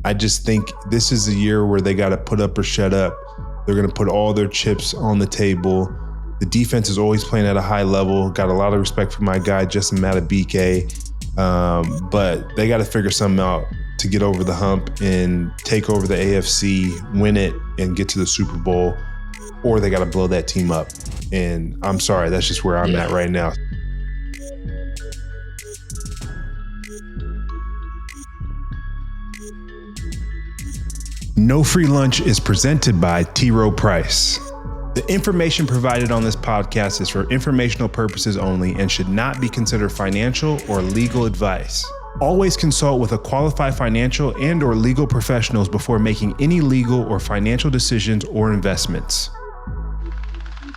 I just think this is a year where they got to put up or shut up. They're going to put all their chips on the table. The defense is always playing at a high level. Got a lot of respect for my guy, Justin Matabike. But they got to figure something out to get over the hump and take over the AFC, win it, and get to the Super Bowl, or they got to blow that team up. And I'm sorry, that's just where I'm at right now. No Free Lunch is presented by T. Rowe Price. The information provided on this podcast is for informational purposes only and should not be considered financial or legal advice. Always consult with a qualified financial and or legal professionals before making any legal or financial decisions or investments.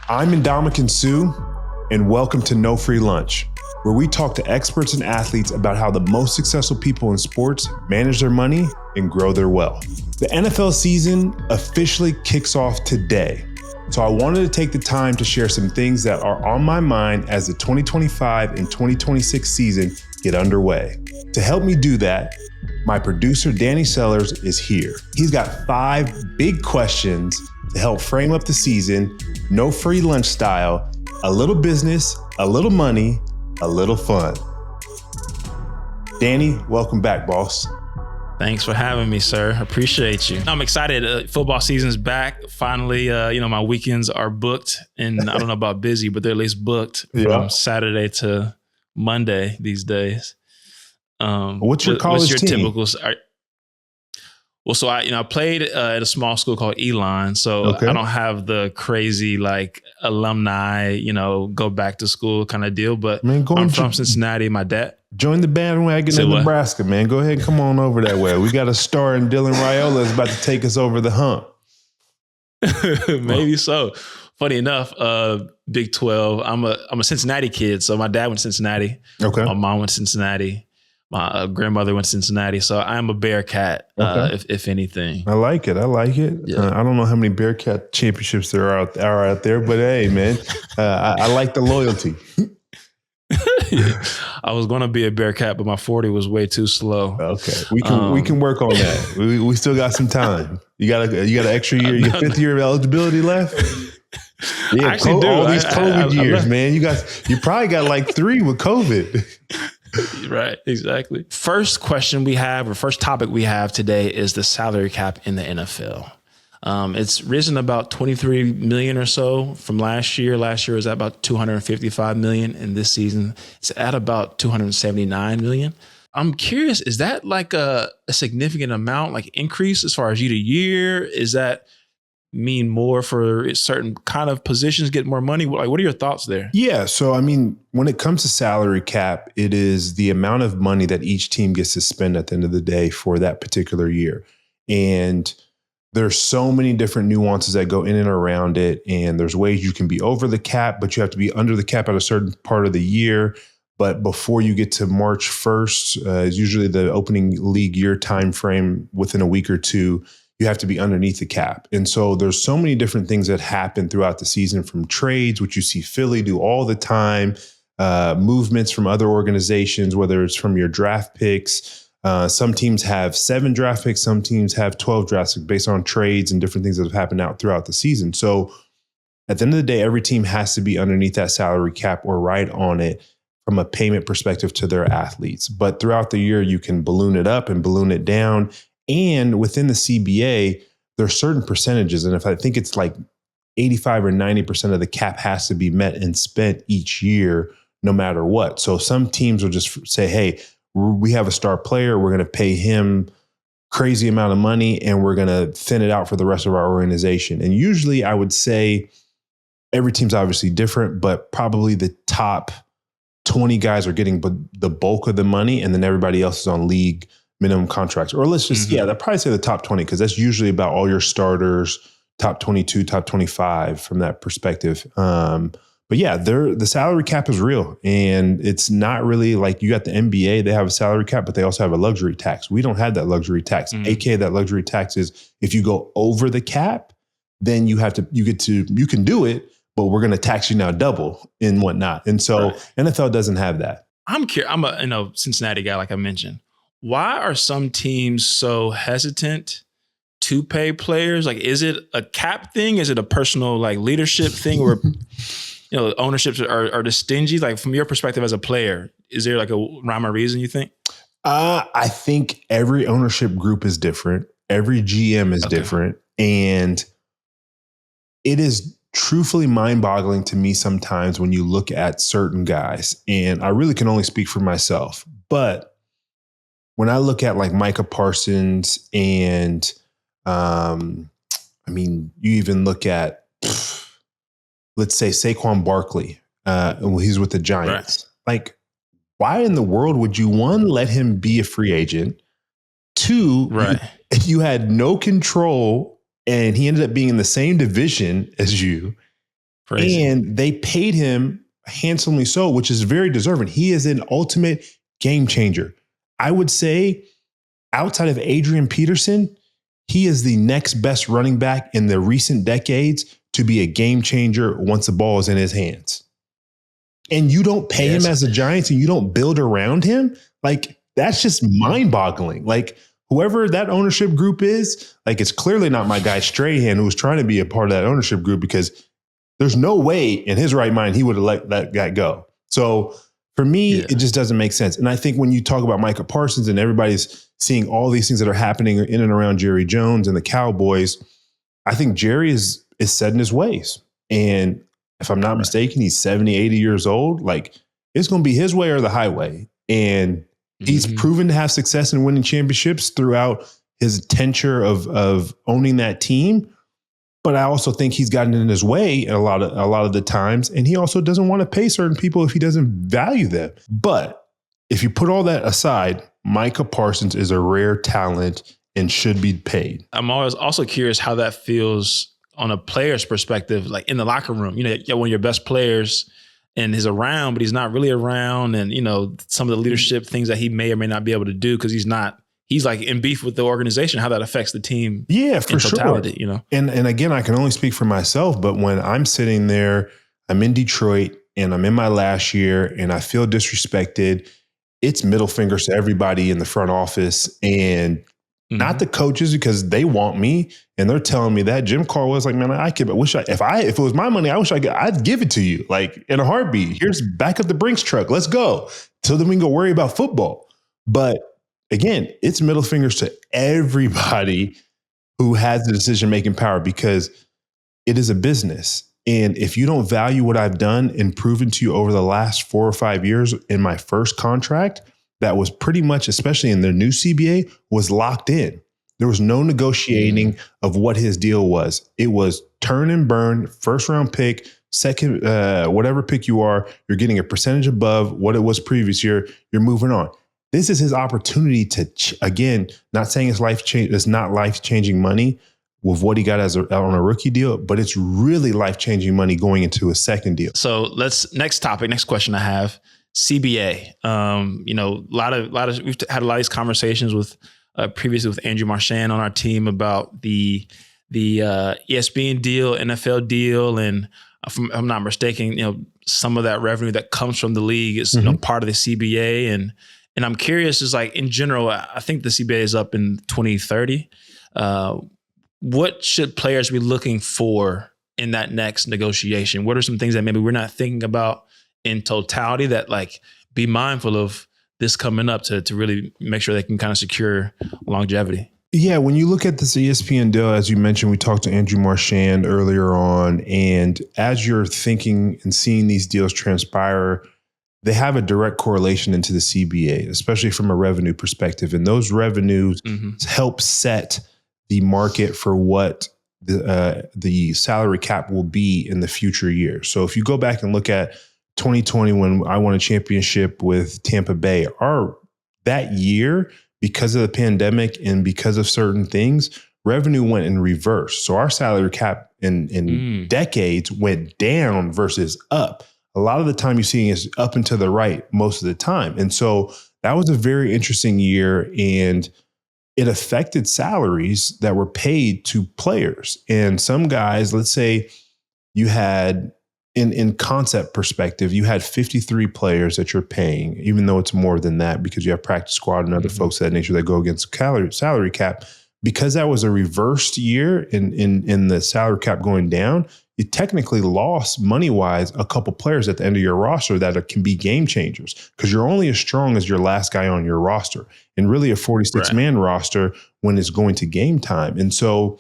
I'm Ndamukong Suh, and welcome to No Free Lunch, where we talk to experts and athletes about how the most successful people in sports manage their money and grow their wealth. The NFL season officially kicks off today, so I wanted to take the time to share some things that are on my mind as the 2025 and 2026 season get underway. To help me do that, my producer, Danny Sellers, is here. He's got 5 big questions to help frame up the season, no free lunch style, a little business, a little money, a little fun. Danny, welcome back, boss. Thanks for having me, sir. Appreciate you. I'm excited. Football season's back. Finally, my weekends are booked, and I don't know about busy, but they're at least booked from Saturday to Monday these days. What's your college team? Typical? So I played at a small school called Elon, so I don't have the crazy alumni, go back to school kind of deal. But I'm from Cincinnati. My dad. Join the bandwagon in Nebraska, man. Go ahead and come on over that way. We got a star in Dylan Raiola is about to take us over the hump. Maybe so. Funny enough, Big 12. I'm a Cincinnati kid, so my dad went to Cincinnati. Okay. My mom went to Cincinnati. My grandmother went to Cincinnati, so I'm a Bearcat, if anything. I like it. Yeah. I don't know how many Bearcat championships there are out there, but hey, man, I like the loyalty. I was going to be a Bearcat, but my 40 was way too slow. Okay, we can work on that. We still got some time. You got an extra year, your 5th year of eligibility left. Yeah, I actually do. All these COVID years, man. You probably got 3 with COVID. Right, exactly. First topic we have today is the salary cap in the NFL. It's risen about 23 million or so from last year. Last year was at about 255 million, and this season it's at about 279 million. I'm curious, is that a significant amount, increase as far as year to year? Is that mean more for certain kind of positions get more money? What are your thoughts there? Yeah. So, when it comes to salary cap, it is the amount of money that each team gets to spend at the end of the day for that particular year. And there's so many different nuances that go in and around it. And there's ways you can be over the cap, but you have to be under the cap at a certain part of the year. But before you get to March 1st, is usually the opening league year time frame, within a week or two, you have to be underneath the cap. And so there's so many different things that happen throughout the season, from trades, which you see Philly do all the time, movements from other organizations, whether it's from your draft picks. Some teams have 7 draft picks. Some teams have 12 draft picks based on trades and different things that have happened out throughout the season. So at the end of the day, every team has to be underneath that salary cap or right on it from a payment perspective to their athletes. But throughout the year, you can balloon it up and balloon it down. And within the CBA, there are certain percentages. And if I think it's 85 or 90% of the cap has to be met and spent each year, no matter what. So some teams will just say, hey, we have a star player. We're going to pay him crazy amount of money, and we're going to thin it out for the rest of our organization. And usually I would say every team's obviously different, but probably the top 20 guys are getting the bulk of the money, and then everybody else is on league minimum contracts. Or let's just, I'd probably say the top 20, because that's usually about all your starters, top 22, top 25 from that perspective. But yeah, the salary cap is real, and it's not really you got the NBA, they have a salary cap, but they also have a luxury tax. We don't have that luxury tax. AKA that luxury tax is if you go over the cap, then you can do it, but we're going to tax you now double and whatnot. And so NFL doesn't have that. I'm curious. I'm a Cincinnati guy, like I mentioned. why are some teams so hesitant to pay players? Like, is it a cap thing? Is it a personal like leadership thing where ownerships are just stingy? Like, from your perspective as a player, is there like a rhyme or reason, you think? I think every ownership group is different. Every GM is different. And it is truthfully mind-boggling to me sometimes when you look at certain guys. And I really can only speak for myself. But when I look at like Micah Parsons and you even look at, let's say Saquon Barkley, he's with the Giants. Right. Like, why in the world would you, one, let him be a free agent? Two, you had no control, and he ended up being in the same division as you. Crazy. And they paid him handsomely so, which is very deserving. He is an ultimate game changer. I would say outside of Adrian Peterson, he is the next best running back in the recent decades to be a game changer once the ball is in his hands. And you don't pay him as a Giants and you don't build around him. Like, that's just mind-boggling. Like, whoever that ownership group is, like, it's clearly not my guy Strahan who was trying to be a part of that ownership group, because there's no way in his right mind he would have let that guy go. So for me, it just doesn't make sense. And I think when you talk about Micah Parsons and everybody's seeing all these things that are happening in and around Jerry Jones and the Cowboys, I think Jerry is set in his ways. And if I'm not mistaken, he's 70, 80 years old. Like, it's going to be his way or the highway. And he's proven to have success in winning championships throughout his tenure of owning that team. But I also think he's gotten in his way a lot of the times. And he also doesn't want to pay certain people if he doesn't value them. But if you put all that aside, Micah Parsons is a rare talent and should be paid. I'm always also curious how that feels on a player's perspective, like in the locker room. You know, one of your best players and he's around, but he's not really around. And, you know, some of the leadership things that he may or may not be able to do because he's like in beef with the organization, how that affects the team. Yeah, for sure. You know, and again, I can only speak for myself, but when I'm sitting there, I'm in Detroit and I'm in my last year and I feel disrespected, it's middle fingers to everybody in the front office and not the coaches, because they want me and they're telling me that. Jim Caldwell's like, man, if it was my money, I'd give it to you, like, in a heartbeat. Here's back up the Brinks truck. Let's go. So then we can go worry about football. But again, it's middle fingers to everybody who has the decision-making power, because it is a business. And if you don't value what I've done and proven to you over the last 4 or 5 years in my first contract, that was pretty much, especially in their new CBA, was locked in. There was no negotiating of what his deal was. It was turn and burn, first round pick, second, whatever pick you are, you're getting a percentage above what it was previous year. You're moving on. This is his opportunity to, again, not saying it's not life-changing money with what he got on a rookie deal, but it's really life-changing money going into a second deal. So next question I have, CBA. We've had a lot of these conversations with previously with Andrew Marchand on our team about the ESPN deal, NFL deal, and if I'm not mistaken, some of that revenue that comes from the league is part of the CBA, and I'm curious, is like in general, I think the CBA is up in 2030. What should players be looking for in that next negotiation? What are some things that maybe we're not thinking about in totality that, like, be mindful of this coming up to really make sure they can kind of secure longevity? Yeah, when you look at this ESPN deal, as you mentioned, we talked to Andrew Marchand earlier on, and as you're thinking and seeing these deals transpire, they have a direct correlation into the CBA, especially from a revenue perspective. And those revenues help set the market for what the salary cap will be in the future years. So if you go back and look at 2020, when I won a championship with Tampa Bay, that year, because of the pandemic and because of certain things, revenue went in reverse. So our salary cap in decades went down versus up. A lot of the time you're seeing is up and to the right most of the time. And so that was a very interesting year, and it affected salaries that were paid to players. And some guys, let's say you had in concept perspective, you had 53 players that you're paying, even though it's more than that because you have practice squad and other folks of that nature that go against salary cap. Because that was a reversed year in the salary cap going down, you technically lost money-wise a couple players at the end of your roster that can be game changers because you're only as strong as your last guy on your roster. And really a 46-man roster when it's going to game time. And so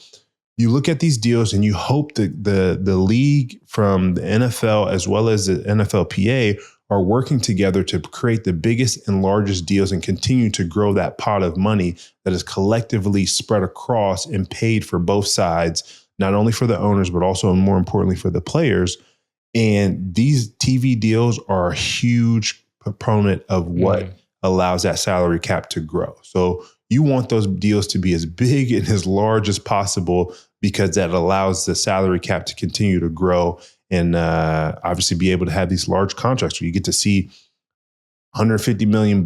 you look at these deals and you hope that the league from the NFL as well as the NFLPA are working together to create the biggest and largest deals and continue to grow that pot of money that is collectively spread across and paid for both sides, not only for the owners, but also and more importantly for the players. And these TV deals are a huge proponent of what allows that salary cap to grow. So you want those deals to be as big and as large as possible because that allows the salary cap to continue to grow and obviously be able to have these large contracts where you get to see $150 million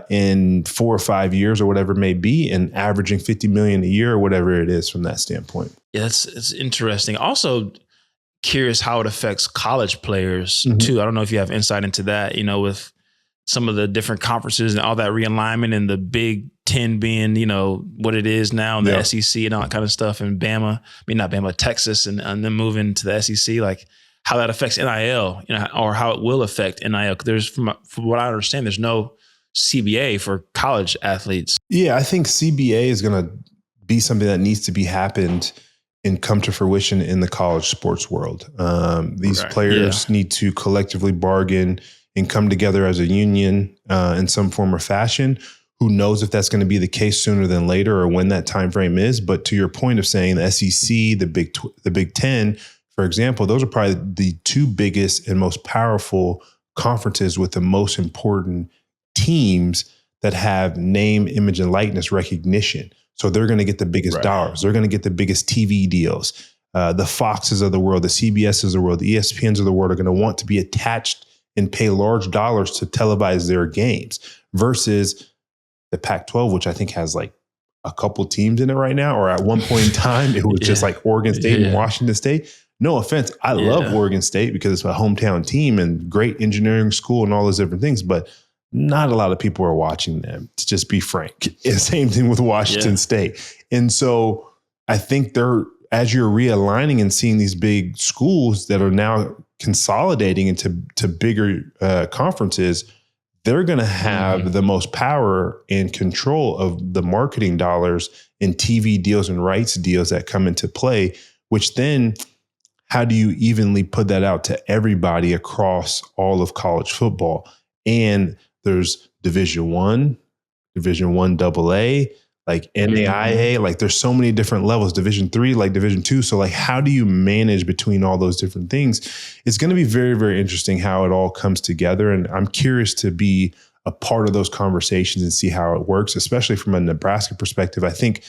in 4 or 5 years or whatever it may be, and averaging $50 million a year or whatever it is from that standpoint. Yeah, it's interesting. Also curious how it affects college players too. I don't know if you have insight into that, with some of the different conferences and all that realignment and the Big Ten being, what it is now, and the SEC and all that kind of stuff, and not Bama, Texas, and then moving to the SEC, like how that affects NIL, or how it will affect NIL. There's, from what I understand, there's no CBA for college athletes. Yeah, I think CBA is going to be something that needs to be happened and come to fruition in the college sports world. These players need to collectively bargain and come together as a union in some form or fashion. Who knows if that's going to be the case sooner than later or when that time frame is. But to your point of saying the SEC, the Big Ten, for example, those are probably the two biggest and most powerful conferences with the most important teams that have name, image, and likeness recognition. So they're going to get the biggest dollars. They're going to get the biggest TV deals. The Foxes of the world, the CBSs of the world, the ESPNs of the world are going to want to be attached and pay large dollars to televise their games versus the Pac-12, which I think has like a couple teams in it right now, or at one point in time, it was just like Oregon State and Washington State. No offense. I love Oregon State because it's a hometown team and great engineering school and all those different things, but not a lot of people are watching them, to just be frank. Same thing with Washington State. And so I think as you're realigning and seeing these big schools that are now consolidating into bigger conferences, they're going to have the most power and control of the marketing dollars and TV deals and rights deals that come into play, which then how do you evenly put that out to everybody across all of college football? And there's Division I, AA, like NAIA, like there's so many different levels, Division III, like Division II. So like, how do you manage between all those different things? It's going to be very, very interesting how it all comes together. And I'm curious to be a part of those conversations and see how it works, especially from a Nebraska perspective. I think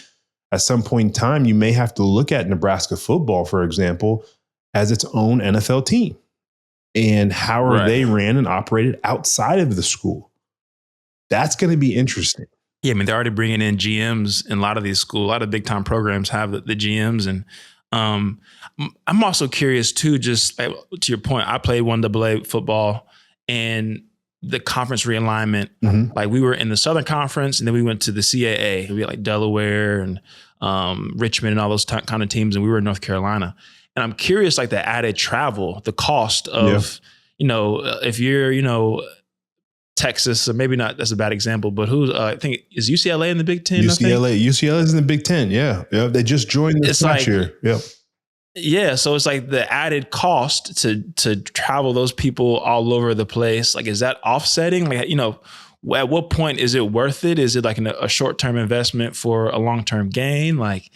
at some point in time, you may have to look at Nebraska football, for example, as its own NFL team. And how are they ran and operated outside of the school? That's going to be interesting. Yeah, I mean, they're already bringing in GMs in a lot of these schools. A lot of big time programs have the GMs. And I'm also curious too, just to your point, I played 1AA football and the conference realignment, like we were in the Southern Conference and then we went to the CAA. We had like Delaware and Richmond and all those kind of teams. And we were in North Carolina. And I'm curious, like the added travel, the cost of, if you're, Texas, or maybe not, that's a bad example, but I think, is UCLA in the Big Ten? UCLA is in the Big Ten. Yeah. They just joined this last year. Yep. Yeah. So it's like the added cost to travel those people all over the place. Like, is that offsetting? Like, at what point is it worth it? Is it like a short-term investment for a long-term gain? Like,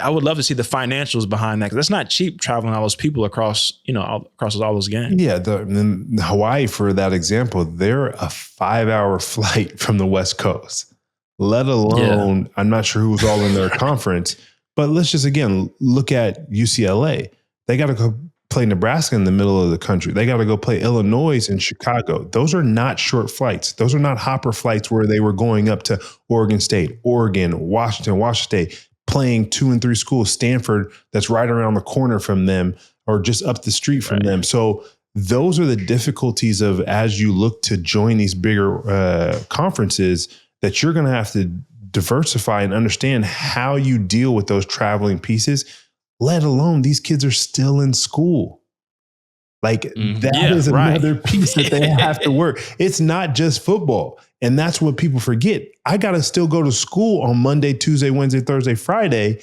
I would love to see the financials behind that, because that's not cheap traveling all those people across all those games. Yeah, in Hawaii, for that example, they're a 5-hour flight from the West Coast. Let alone, I'm not sure who's all in their conference, but let's just again look at UCLA. They got to go play Nebraska in the middle of the country. They got to go play Illinois and Chicago. Those are not short flights. Those are not hopper flights where they were going up to Oregon State, Oregon, Washington State, playing 2 and 3 schools, Stanford, that's right around the corner from them, or just up the street from them. So those are the difficulties of as you look to join these bigger conferences that you're going to have to diversify and understand how you deal with those traveling pieces, let alone these kids are still in school. Like that is another piece that they have to work. It's not just football. And that's what people forget. I got to still go to school on Monday, Tuesday, Wednesday, Thursday, Friday.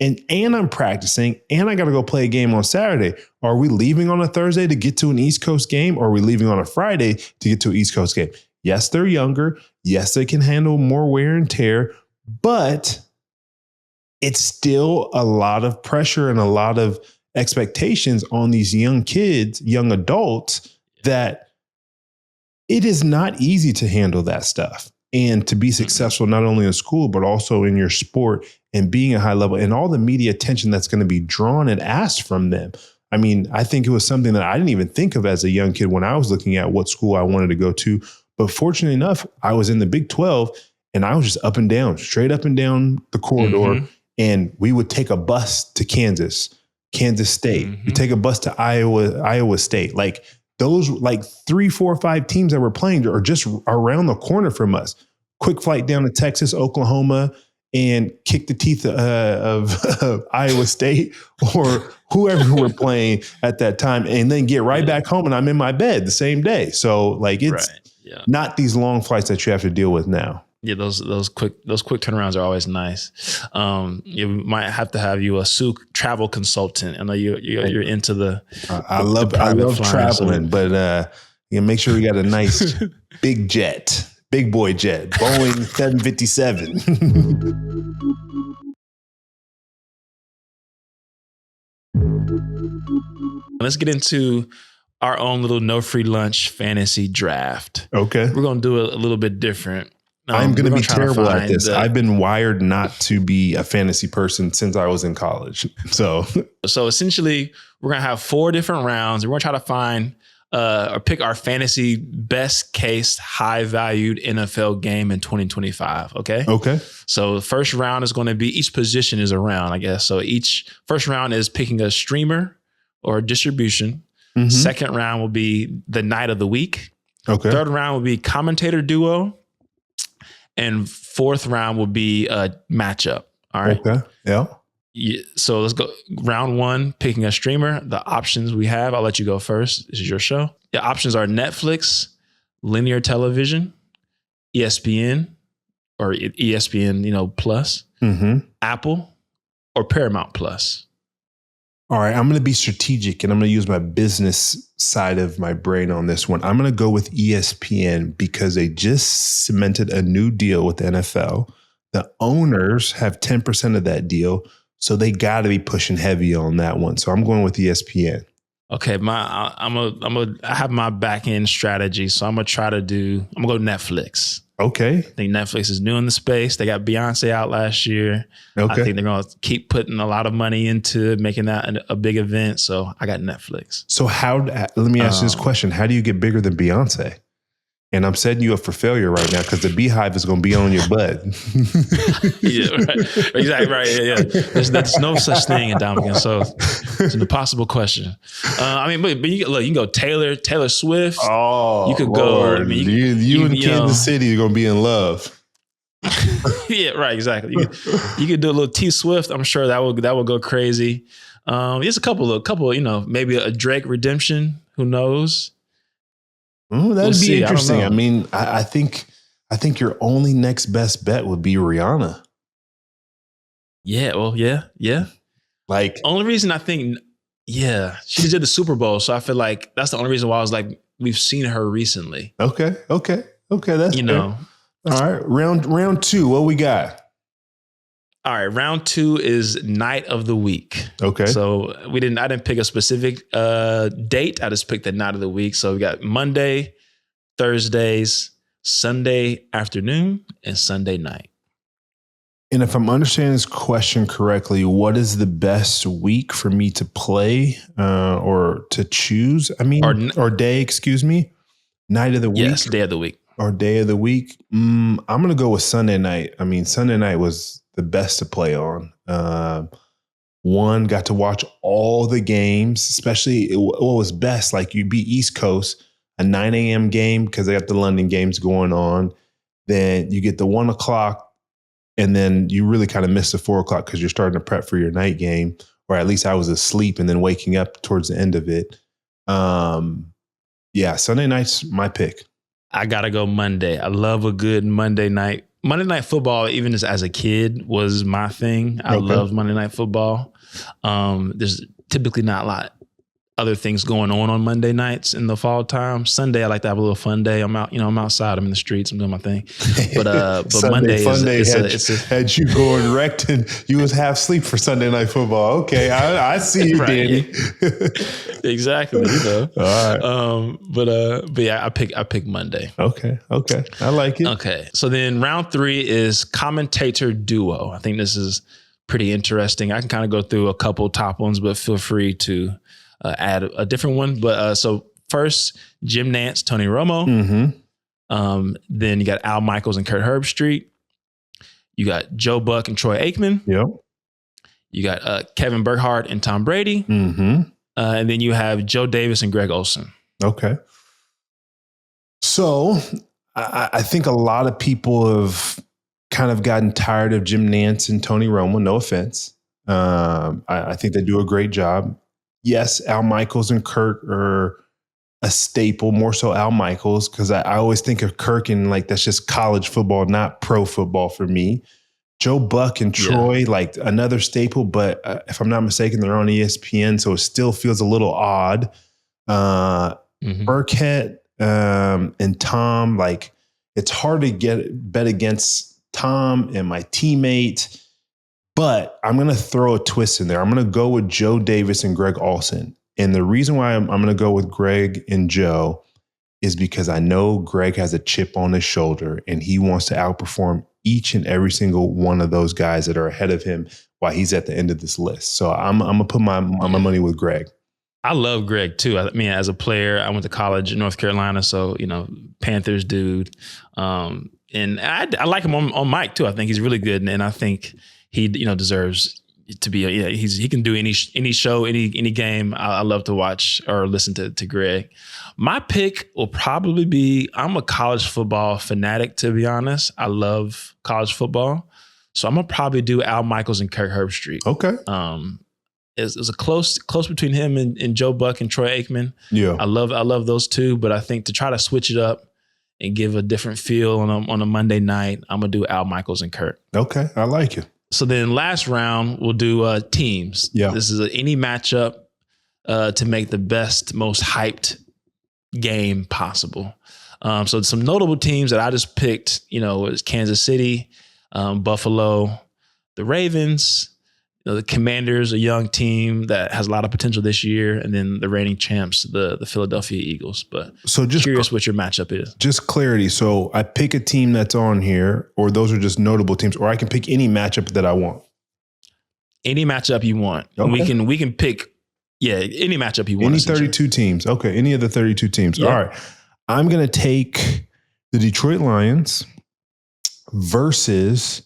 And I'm practicing and I got to go play a game on Saturday. Are we leaving on a Thursday to get to an East Coast game? Or are we leaving on a Friday to get to an East Coast game? Yes, they're younger. Yes, they can handle more wear and tear, but it's still a lot of pressure and a lot of expectations on these young kids, young adults, that it is not easy to handle that stuff and to be successful, not only in school, but also in your sport and being a high level and all the media attention that's going to be drawn and asked from them. I mean, I think it was something that I didn't even think of as a young kid when I was looking at what school I wanted to go to. But fortunately enough, I was in the Big 12 and I was just up and down, straight up and down the corridor. And we would take a bus to Kansas State. We take a bus to Iowa State. Like those, like 3, 4, 5 teams that were playing are just around the corner from us. Quick flight down to Texas, Oklahoma, and kick the teeth of Iowa State or whoever we're playing at that time, and then get right back home. And I'm in my bed the same day. So like it's not these long flights that you have to deal with now. Yeah, those quick turnarounds are always nice. You might have to have you a Suh travel consultant. I know you're into the. I love traveling, but make sure you got a nice big jet, big boy jet, Boeing 757. Let's get into our own little no free lunch fantasy draft. Okay, we're gonna do it a little bit different. I'm going to be terrible at this. I've been wired not to be a fantasy person since I was in college. So essentially, we're going to have 4 different rounds. We're going to try to find or pick our fantasy best case, high valued NFL game in 2025. Okay. Okay. So the first round is going to be, each position is a round, I guess. So each first round is picking a streamer or a distribution. Second round will be the night of the week. Okay. Third round will be commentator duo. And fourth round will be a matchup. All right. Okay. Yeah. So let's go. Round 1, picking a streamer. The options we have, I'll let you go first. This is your show. The options are Netflix, linear television, ESPN or ESPN, plus, Apple, or Paramount Plus. All right, I'm going to be strategic and I'm going to use my business side of my brain on this one. I'm going to go with ESPN because they just cemented a new deal with the NFL. The owners have 10% of that deal, so they got to be pushing heavy on that one. So I'm going with ESPN. Okay, I have my back end strategy, so I'm gonna go Netflix. Okay. I think Netflix is new in the space. They got Beyonce out last year. Okay. I think they're going to keep putting a lot of money into making that a big event. So I got Netflix. So let me ask you this question. How do you get bigger than Beyonce? And I'm setting you up for failure right now because the beehive is going to be on your butt. Yeah, right. Exactly right. Yeah. There's no such thing in Ndamukong, so it's an impossible question. But you can go Taylor Swift. Oh, you could Lord. go. You in Kansas City, you're going to be in love. Yeah, right. Exactly. You could do a little T Swift. I'm sure that will go crazy. There's a couple. Maybe a Drake redemption. Who knows? That'd be interesting. I mean, I think your only next best bet would be Rihanna. Yeah. Well, yeah. Like, only reason I think, she did the Super Bowl, so I feel like that's the only reason why I was like, we've seen her recently. Okay. That's fair. All right, round 2. What we got? All right, round 2 is night of the week. Okay. So I didn't pick a specific date. I just picked the night of the week. So we got Monday, Thursdays, Sunday afternoon, and Sunday night. And if I'm understanding this question correctly, what is the best week for me to play or to choose? I mean, or day, excuse me. Night of the week? Yes, day of the week. Or day of the week. I'm going to go with Sunday night. I mean, Sunday night was the best to play on. got to watch all the games, especially what was best. Like you'd be East Coast, a 9 a.m. game because they got the London games going on. Then you get the 1 o'clock, and then you really kind of miss the 4 o'clock because you're starting to prep for your night game, or at least I was asleep and then waking up towards the end of it. Sunday night's my pick. I gotta go Monday. I love a good Monday night. Monday Night Football, even as a kid, was my thing. I love Monday Night Football. There's typically not a lot other things going on Monday nights in the fall time. Sunday, I like to have a little fun day. I'm out, I'm outside. I'm in the streets. I'm doing my thing. But Monday had you going wrecked and you was half asleep for Sunday Night Football. Okay, I see you, Danny. Exactly. All right. But yeah, I pick Monday. Okay. I like it. Okay. So then round 3 is commentator duo. I think this is pretty interesting. I can kind of go through a couple top ones, but feel free to add a different one. But so first, Jim Nantz, Tony Romo. Mm-hmm. Then you got Al Michaels and Kurt Herbstreit. You got Joe Buck and Troy Aikman. Yep. You got Kevin Burkhardt and Tom Brady. Mm-hmm. And then you have Joe Davis and Greg Olsen. Okay. So I think a lot of people have kind of gotten tired of Jim Nantz and Tony Romo. No offense. I think they do a great job. Yes, Al Michaels and Kirk are a staple, more so Al Michaels, because I always think of Kirk and like that's just college football, not pro football for me. Joe Buck and Troy, like another staple, but if I'm not mistaken, they're on ESPN, so it still feels a little odd. Burkhead and Tom, like it's hard to bet against Tom and my teammate. But I'm going to throw a twist in there. I'm going to go with Joe Davis and Greg Olsen. And the reason why I'm going to go with Greg and Joe is because I know Greg has a chip on his shoulder and he wants to outperform each and every single one of those guys that are ahead of him while he's at the end of this list. So I'm going to put my money with Greg. I love Greg too. I mean, as a player, I went to college in North Carolina. So, Panthers dude. And I like him on mic too. I think he's really good. And I think he, deserves to be. He can do any show, any game. I love to watch or listen to Greg. My pick will probably be. I'm a college football fanatic, to be honest. I love college football, so I'm gonna probably do Al Michaels and Kirk Herbstreit. Okay. It's a close between him and Joe Buck and Troy Aikman. Yeah. I love those two, but I think to try to switch it up and give a different feel on a Monday night, I'm gonna do Al Michaels and Kirk. Okay, I like it. So then last round, we'll do teams. Yeah. This is any matchup to make the best, most hyped game possible. So some notable teams that I just picked, is Kansas City, Buffalo, the Ravens, the Commanders, a young team that has a lot of potential this year, and then the reigning champs, the Philadelphia Eagles. But so just curious what your matchup is. Just clarity. So I pick a team that's on here, or those are just notable teams, or I can pick any matchup that I want. Any matchup you want. Okay. And we can pick, any matchup you want. Any 32 teams. Okay, any of the 32 teams. Yeah. All right. I'm going to take the Detroit Lions versus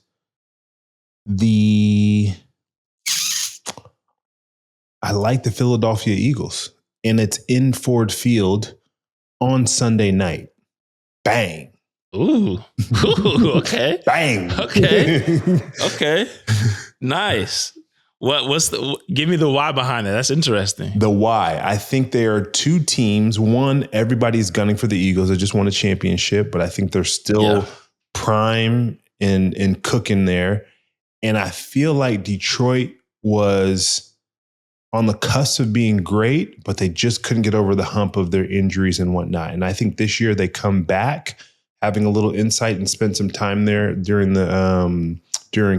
I like the Philadelphia Eagles, and it's in Ford Field on Sunday night. Bang. Ooh. Okay. Bang. Okay. Nice. Give me the why behind it. That's interesting. The why. I think there are two teams. One, everybody's gunning for the Eagles. They just won a championship, but I think they're still prime and cooking there. And I feel like Detroit was on the cusp of being great, but they just couldn't get over the hump of their injuries and whatnot. And I think this year they come back having a little insight and spend some time there during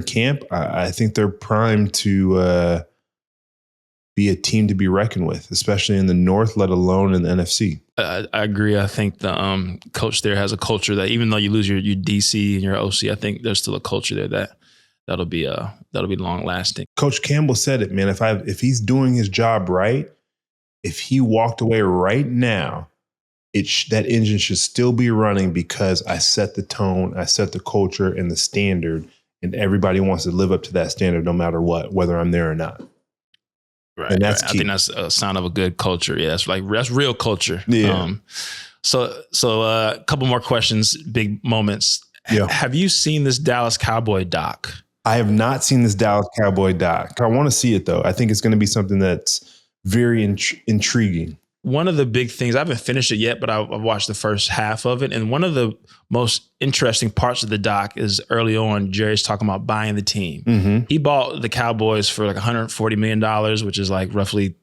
camp. I think they're primed to be a team to be reckoned with, especially in the North, let alone in the NFC. I agree. I think the coach there has a culture that even though you lose your DC and your OC, I think there's still a culture there that'll be long lasting. Coach Campbell said it, man. If he's doing his job right, if he walked away right now, that engine should still be running because I set the tone, I set the culture and the standard, and everybody wants to live up to that standard no matter what, whether I'm there or not. Right. And that's right. I key. think that's a sign of a good culture. Yeah, that's real culture. Yeah. So a couple more questions, big moments. Yeah. Have you seen this Dallas Cowboy doc? I have not seen this Dallas Cowboy doc. I want to see it though. I think it's going to be something that's very intriguing. One of the big things, I haven't finished it yet, but I've watched the first half of it. And one of the most interesting parts of the doc is early on, Jerry's talking about buying the team. Mm-hmm. He bought the Cowboys for like $140 million, which is like roughly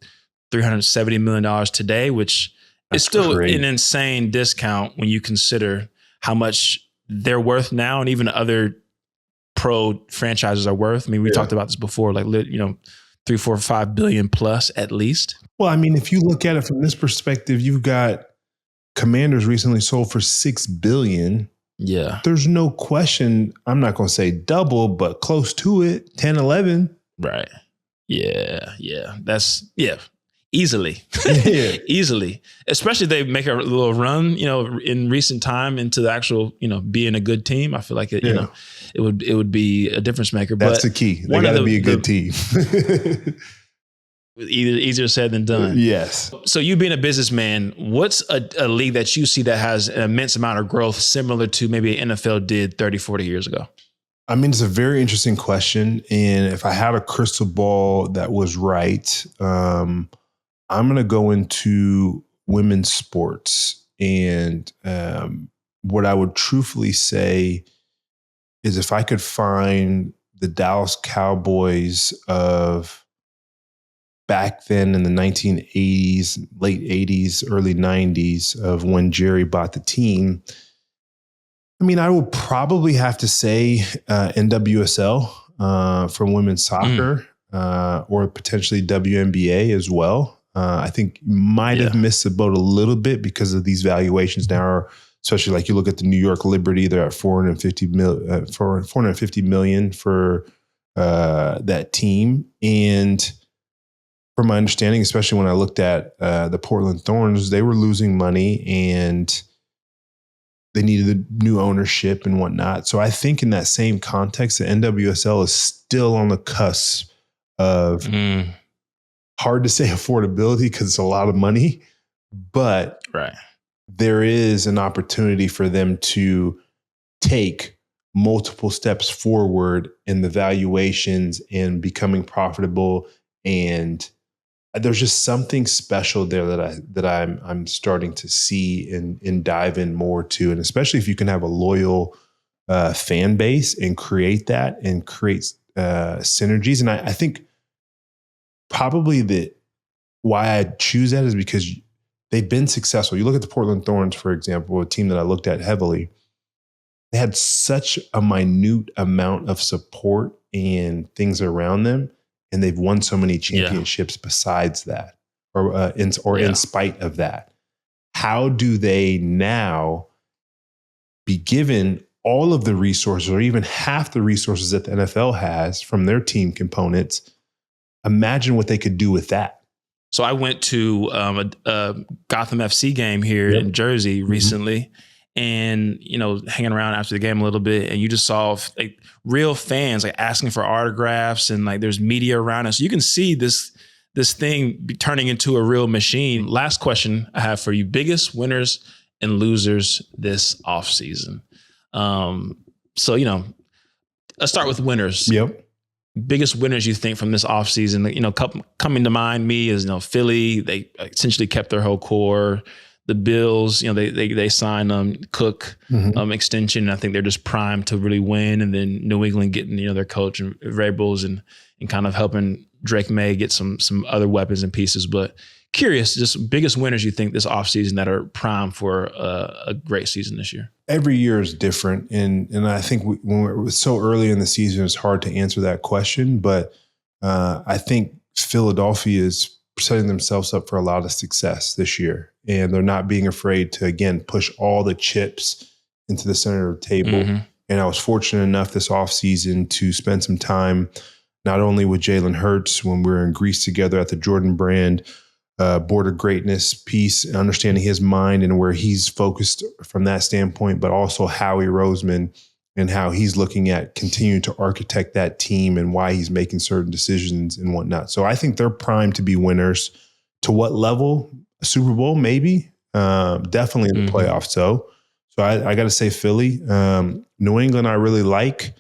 $370 million today, which is still an insane discount when you consider how much they're worth now and even other pro franchises are worth. I mean, we talked about this before, like, 3, 4, 5 billion plus at least. Well, I mean, if you look at it from this perspective, you've got Commanders recently sold for $6 billion. Yeah. There's no question. I'm not going to say double, but close to it. 10, 11. Right. Yeah. Yeah. That's easily, easily, especially if they make a little run, in recent time into the actual, being a good team. I feel like it, it would be a difference maker. That's the key. They got to be a good team. Easier said than done. Yes. So you being a businessman, what's a league that you see that has an immense amount of growth similar to maybe NFL did 30, 40 years ago? I mean, it's a very interesting question. And if I had a crystal ball that was right, I'm going to go into women's sports. And what I would truthfully say is if I could find the Dallas Cowboys of back then in the 1980s, late 80s, early 90s of when Jerry bought the team, I mean, I would probably have to say NWSL for women's soccer or potentially WNBA as well. I think you might have missed the boat a little bit because of these valuations now, especially like you look at the New York Liberty, they're at $450 million for that team. And from my understanding, especially when I looked at the Portland Thorns, they were losing money and they needed a new ownership and whatnot. So I think in that same context, the NWSL is still on the cusp of hard to say affordability because it's a lot of money, but there is an opportunity for them to take multiple steps forward in the valuations and becoming profitable. And there's just something special there that I'm starting to see and dive in more to. And especially if you can have a loyal fan base and create that and create synergies. And I think probably why I choose that is because they've been successful. You look at the Portland Thorns, for example, a team that I looked at heavily. They had such a minute amount of support and things around them. And they've won so many championships besides that, or in spite of that. How do they now be given all of the resources or even half the resources that the NFL has from their team components? Imagine what they could do with that. So I went to a Gotham FC game here in Jersey recently. And, hanging around after the game a little bit, and you just saw like real fans like asking for autographs and like there's media around us. You can see this thing turning into a real machine. Last question I have for you: biggest winners and losers this offseason. So, let's start with winners. Yep. Biggest winners you think from this offseason? Coming to mind me is Philly. They essentially kept their whole core. The Bills, they signed Cook extension. I think they're just primed to really win. And then New England getting their coach and Vrabels and kind of helping Drake May get some other weapons and pieces. But curious, just biggest winners you think this offseason that are primed for a great season this year? Every year is different, and I think when it was so early in the season, it's hard to answer that question. But I think Philadelphia is setting themselves up for a lot of success this year. And they're not being afraid to, again, push all the chips into the center of the table. And I was fortunate enough this offseason to spend some time not only with Jalen Hurts when we were in Greece together at the Jordan Brand Board of Greatness piece, understanding his mind and where he's focused from that standpoint, but also Howie Roseman and how he's looking at continuing to architect that team and why he's making certain decisions and whatnot. So I think they're primed to be winners. To what level? A Super Bowl, maybe. Definitely in the playoffs, though. So I got to say Philly. New England I really like.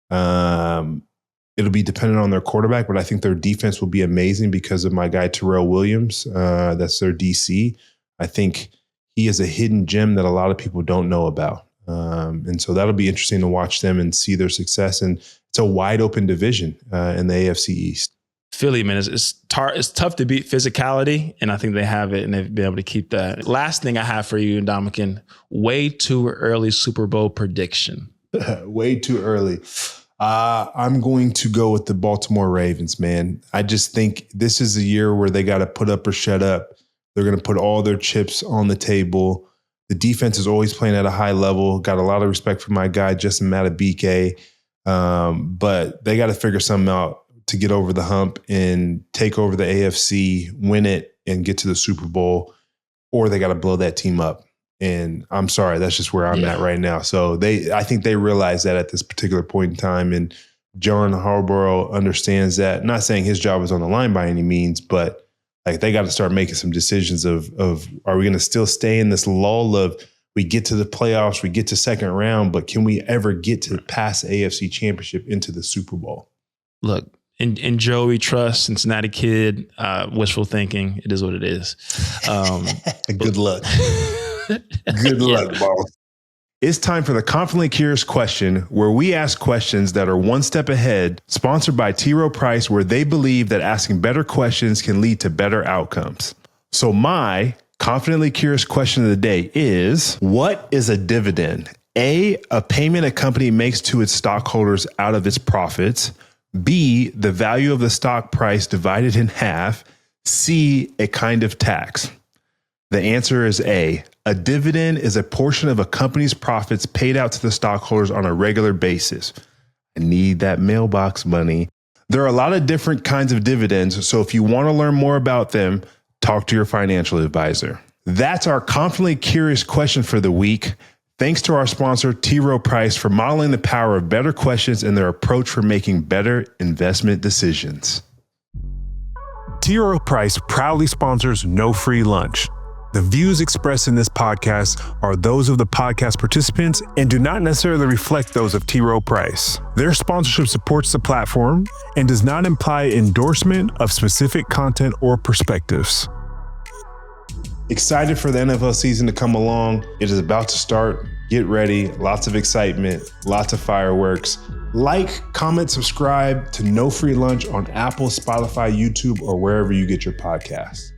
It'll be dependent on their quarterback, but I think their defense will be amazing because of my guy Terrell Williams. That's their DC. I think he is a hidden gem that a lot of people don't know about. And so that'll be interesting to watch them and see their success. And it's a wide open division in the AFC East. Philly, man, it's tough to beat physicality, and I think they have it, and they've been able to keep that. Last thing I have for you, Ndamukong, way too early Super Bowl prediction. Way too early. I'm going to go with the Baltimore Ravens, man. I just think this is a year where they got to put up or shut up. They're going to put all their chips on the table. The defense is always playing at a high level. Got a lot of respect for my guy, Justin Matabike. But they got to figure something out to get over the hump and take over the AFC, win it, and get to the Super Bowl, or they got to blow that team up. And I'm sorry, that's just where I'm at right now. So I think they realize that at this particular point in time. And John Harbaugh understands that. I'm not saying his job is on the line by any means, but like they got to start making some decisions of are we going to still stay in this lull of we get to the playoffs, we get to second round, but can we ever get to past the AFC Championship into the Super Bowl? Look, in Joey trust, Cincinnati kid, wishful thinking. It is what it is. Good luck. Good luck, boss. It's time for the Confidently Curious question, where we ask questions that are one step ahead, sponsored by T. Rowe Price, where they believe that asking better questions can lead to better outcomes. So my Confidently Curious question of the day is, what is a dividend? A payment a company makes to its stockholders out of its profits. B, the value of the stock price divided in half. C, a kind of tax. The answer is A. A dividend is a portion of a company's profits paid out to the stockholders on a regular basis. I need that mailbox money. There are a lot of different kinds of dividends, so if you want to learn more about them, talk to your financial advisor. That's our Confidently Curious question for the week. Thanks to our sponsor, T. Rowe Price, for modeling the power of better questions and their approach for making better investment decisions. T. Rowe Price proudly sponsors No Free Lunch. The views expressed in this podcast are those of the podcast participants and do not necessarily reflect those of T. Rowe Price. Their sponsorship supports the platform and does not imply endorsement of specific content or perspectives. Excited for the NFL season to come along. It is about to start. Get ready. Lots of excitement, lots of fireworks. Like, comment, subscribe to No Free Lunch on Apple, Spotify, YouTube, or wherever you get your podcasts.